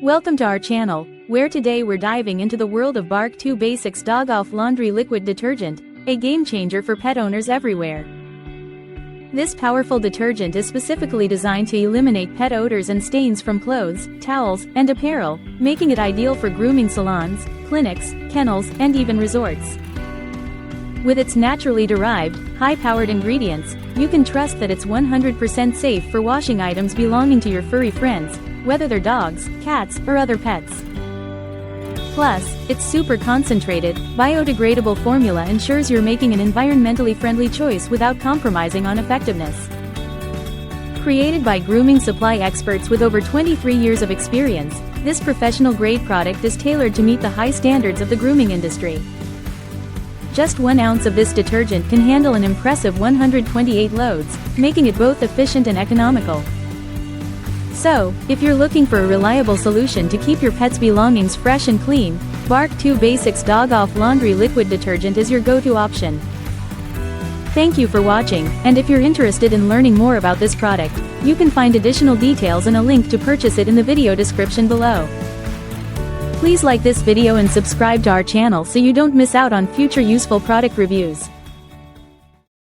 Welcome to our channel, where today we're diving into the world of Bark2Basics Dog Off Laundry Liquid Detergent, a game changer for pet owners everywhere. This powerful detergent is specifically designed to eliminate pet odors and stains from clothes, towels, and apparel, making it ideal for grooming salons, clinics, kennels, and even resorts. With its naturally derived, high-powered ingredients, you can trust that it's 100% safe for washing items belonging to your furry friends, whether they're dogs, cats, or other pets. Plus, its super concentrated, biodegradable formula ensures you're making an environmentally friendly choice without compromising on effectiveness. Created by grooming supply experts with over 23 years of experience, this professional-grade product is tailored to meet the high standards of the grooming industry. Just 1 ounce of this detergent can handle an impressive 128 loads, making it both efficient and economical. So, if you're looking for a reliable solution to keep your pet's belongings fresh and clean, Bark2Basics Dog Off Laundry Liquid Detergent is your go-to option. Thank you for watching, and if you're interested in learning more about this product, you can find additional details and a link to purchase it in the video description below. Please like this video and subscribe to our channel so you don't miss out on future useful product reviews.